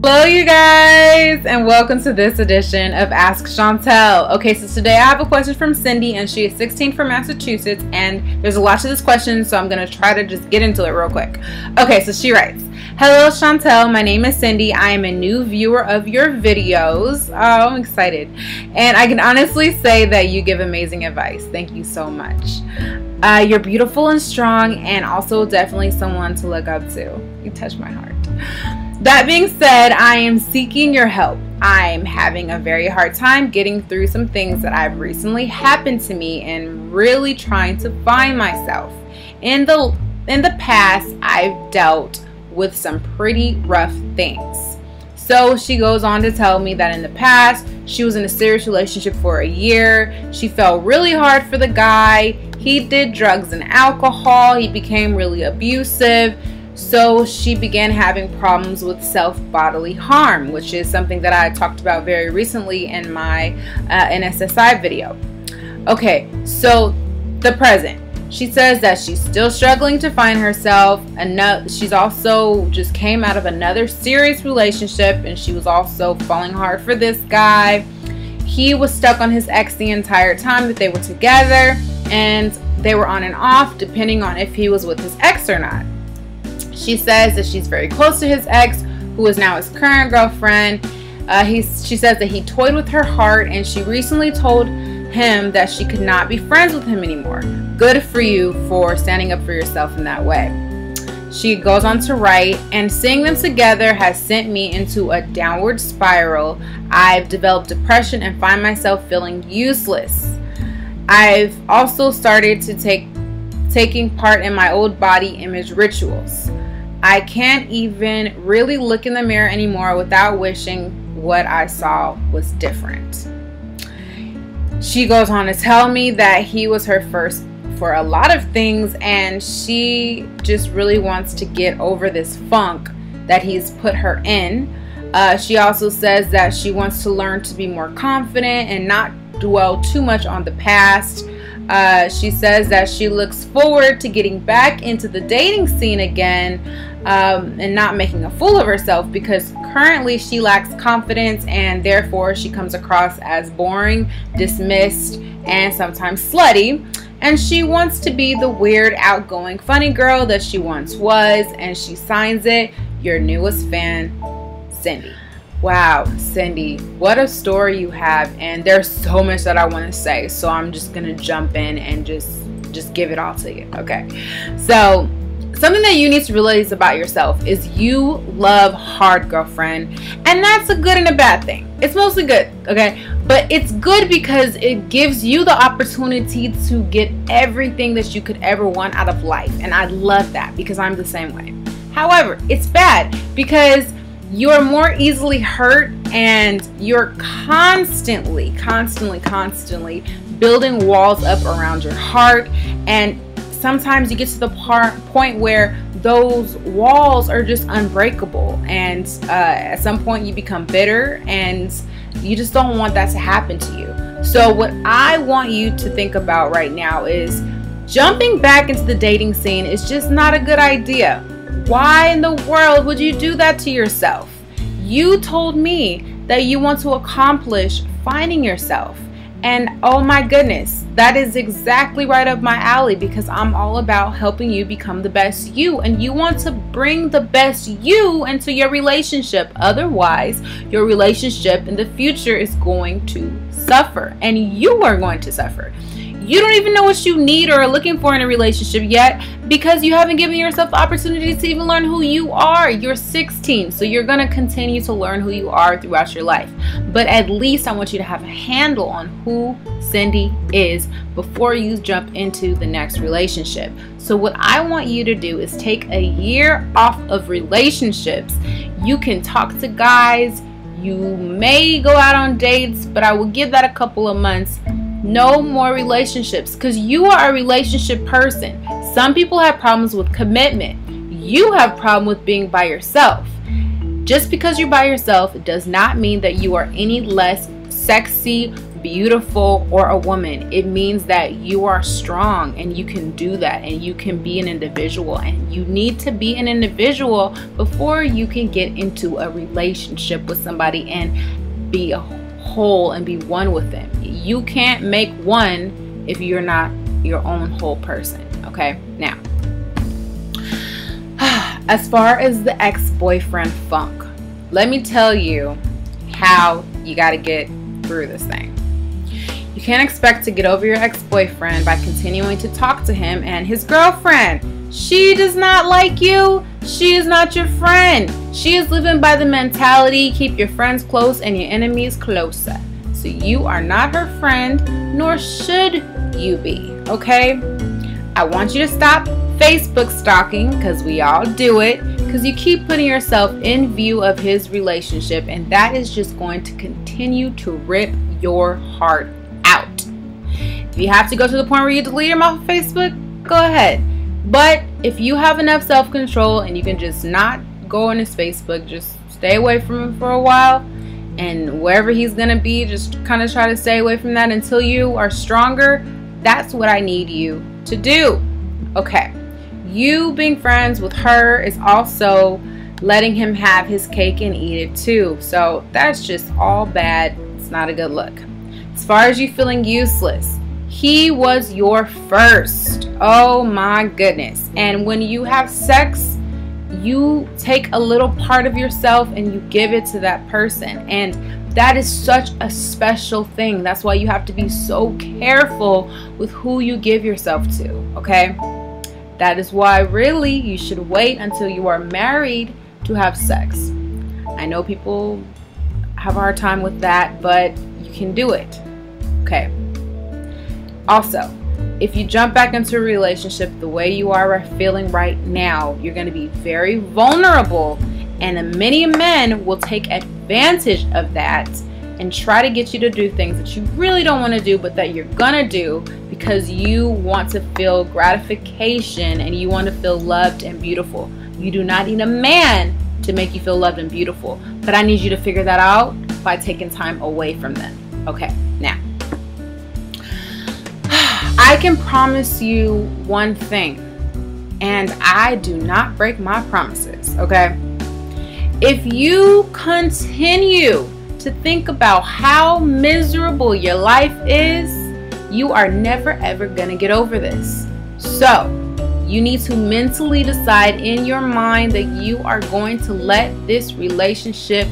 Hello you guys, and welcome to this edition of Ask Chauntel. Okay, so today I have a question from Cindy, and she is 16 from Massachusetts, and there's a lot to this question, so I'm going to try to just get into it real quick. Okay, so she writes, "Hello Chauntel, my name is Cindy. I am a new viewer of your videos." Oh, I'm excited. And I can honestly say that you give amazing advice. Thank you so much. You're beautiful and strong, and also definitely someone to look up to. You touch my heart. That being said, I am seeking your help. I'm having a very hard time getting through some things that have recently happened to me and really trying to find myself. In the past, I've dealt with some pretty rough things. So she goes on to tell me that in the past, she was in a serious relationship for a year. She fell really hard for the guy. He did drugs and alcohol. He became really abusive. So she began having problems with self-bodily harm, which is something that I talked about very recently in my NSSI video. Okay, so the present. She says that she's still struggling to find herself. She's also just came out of another serious relationship, and she was also falling hard for this guy. He was stuck on his ex the entire time that they were together, and they were on and off depending on if he was with his ex or not. She says that she's very close to his ex, who is now his current girlfriend. She says that he toyed with her heart, and she recently told him that she could not be friends with him anymore. Good for you for standing up for yourself in that way. She goes on to write, and seeing them together has sent me into a downward spiral. I've developed depression and find myself feeling useless. I've also started to taking part in my old body image rituals. I can't even really look in the mirror anymore without wishing what I saw was different. She goes on to tell me that he was her first for a lot of things, and she just really wants to get over this funk that he's put her in. She also says that she wants to learn to be more confident and not dwell too much on the past. She says that she looks forward to getting back into the dating scene again, and not making a fool of herself, because currently she lacks confidence, and therefore she comes across as boring, dismissed, and sometimes slutty. And she wants to be the weird, outgoing, funny girl that she once was, and she signs it, "Your newest fan, Cindy." Wow, Cindy, what a story you have, and there's so much that I want to say, so I'm just gonna jump in and just give it all to you. Okay, so something that you need to realize about yourself is you love hard, girlfriend, and that's a good and a bad thing. It's mostly good, okay, but it's good because it gives you the opportunity to get everything that you could ever want out of life, and I love that because I'm the same way. However, it's bad because you're more easily hurt, and you're constantly building walls up around your heart, and sometimes you get to the point where those walls are just unbreakable, and at some point you become bitter, and you just don't want that to happen to you. So what I want you to think about right now is jumping back into the dating scene is just not a good idea. Why in the world would you do that to yourself? You told me that you want to accomplish finding yourself. And oh my goodness, that is exactly right up my alley, because I'm all about helping you become the best you, and you want to bring the best you into your relationship. Otherwise, your relationship in the future is going to suffer, and you are going to suffer. You don't even know what you need or are looking for in a relationship yet, because you haven't given yourself the opportunity to even learn who you are. You're 16, so you're going to continue to learn who you are throughout your life. But at least I want you to have a handle on who Cindy is before you jump into the next relationship. So what I want you to do is take a year off of relationships. You can talk to guys. You may go out on dates, but I will give that a couple of months. No more relationships, because you are a relationship person. Some people have problems with commitment. You have a problem with being by yourself. Just because you're by yourself does not mean that you are any less sexy, beautiful or a woman. It means that you are strong and you can do that, and you can be an individual, and you need to be an individual before you can get into a relationship with somebody and be a whole and be one with them. You can't make one if you're not your own whole person. Okay, now as far as the ex-boyfriend funk, let me tell you how you got to get through this thing. You can't expect to get over your ex-boyfriend by continuing to talk to him and his girlfriend. She does not like you. She is not your friend. She is living by the mentality, keep your friends close and your enemies closer. So you are not her friend, nor should you be, okay? I want you to stop Facebook stalking, because we all do it, because you keep putting yourself in view of his relationship, and that is just going to continue to rip your heart out. If you have to go to the point where you delete him off of Facebook, go ahead. But if you have enough self-control and you can just not go on his Facebook, just stay away from him for a while, and wherever he's gonna be, just kind of try to stay away from that until you are stronger. That's what I need you to do. Okay, you being friends with her is also letting him have his cake and eat it too. So that's just all bad. It's not a good look. As far as you feeling useless, he was your first. Oh my goodness. And when you have sex, you take a little part of yourself and you give it to that person. And that is such a special thing. That's why you have to be so careful with who you give yourself to, okay? That is why really you should wait until you are married to have sex. I know people have a hard time with that, but you can do it, okay? Also, if you jump back into a relationship the way you are feeling right now, you're going to be very vulnerable, and many men will take advantage of that and try to get you to do things that you really don't want to do, but that you're gonna do because you want to feel gratification and you want to feel loved and beautiful. You do not need a man to make you feel loved and beautiful, but I need you to figure that out by taking time away from them. Okay, now I can promise you one thing, and I do not break my promises, okay? If you continue to think about how miserable your life is, you are never ever gonna get over this. So you need to mentally decide in your mind that you are going to let this relationship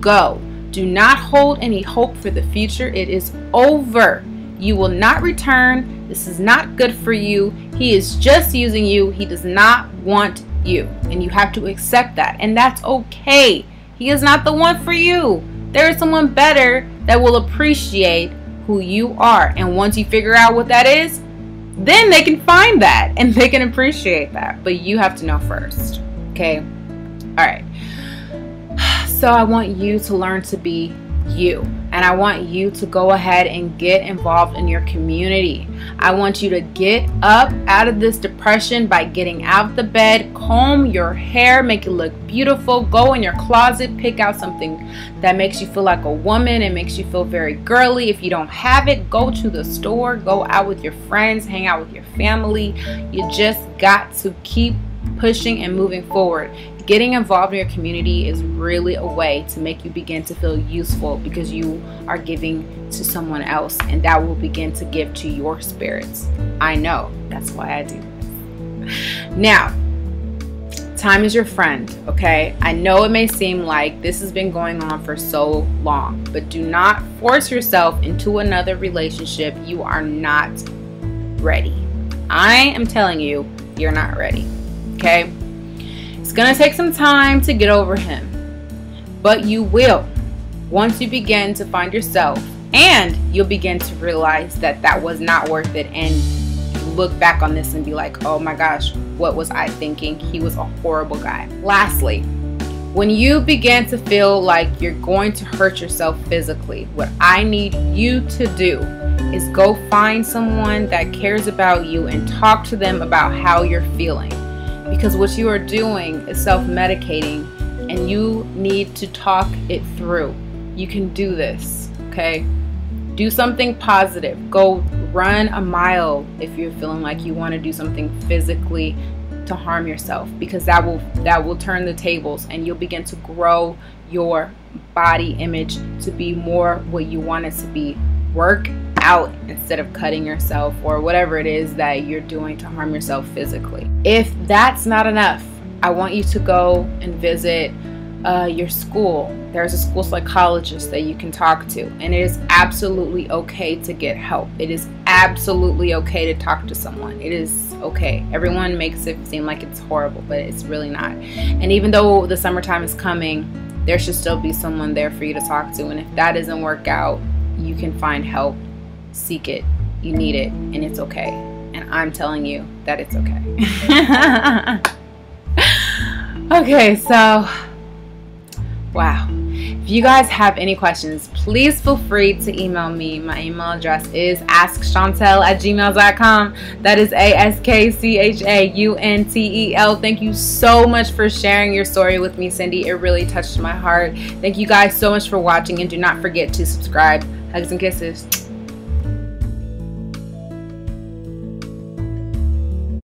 go. Do not hold any hope for the future. It is over. You will not return. This is not good for you. He is just using you. He does not want you, and you have to accept that, and that's okay. He is not the one for you. There is someone better that will appreciate who you are, and once you figure out what that is, then they can find that and they can appreciate that, but you have to know first, okay? All right, so I want you to learn to be you, and I want you to go ahead and get involved in your community. I want you to get up out of this depression by getting out the bed, comb your hair, make it look beautiful, go in your closet, pick out something that makes you feel like a woman and makes you feel very girly. If you don't have it, go to the store, go out with your friends, hang out with your family. You just got to keep pushing and moving forward. Getting involved in your community is really a way to make you begin to feel useful, because you are giving to someone else, and that will begin to give to your spirits. I know, that's why I do this. Now, time is your friend, okay? I know it may seem like this has been going on for so long, but do not force yourself into another relationship. You are not ready. I am telling you, you're not ready, okay? It's gonna take some time to get over him, but you will once you begin to find yourself, and you'll begin to realize that that was not worth it, and look back on this and be like, oh my gosh, what was I thinking? He was a horrible guy. Lastly, when you begin to feel like you're going to hurt yourself physically, what I need you to do is go find someone that cares about you and talk to them about how you're feeling. Because what you are doing is self-medicating, and you need to talk it through. You can do this, okay? Do something positive. Go run a mile if you're feeling like you want to do something physically to harm yourself, because that will turn the tables and you'll begin to grow your body image to be more what you want it to be. Work out instead of cutting yourself or whatever it is that you're doing to harm yourself physically. If that's not enough, I want you to go and visit your school. There's a school psychologist that you can talk to, and it is absolutely okay to get help. It is absolutely okay to talk to someone. It is okay. Everyone makes it seem like it's horrible, but it's really not. And even though the summertime is coming, there should still be someone there for you to talk to. And if that doesn't work out, you can find help. Seek it. You need it, and it's okay. And I'm telling you that it's okay. Okay, so wow. If you guys have any questions, please feel free to email me. My email address is askchauntel@gmail.com. That is askchauntel. Thank you so much for sharing your story with me, Cindy. It really touched my heart. Thank you guys so much for watching, and do not forget to subscribe. Hugs and kisses.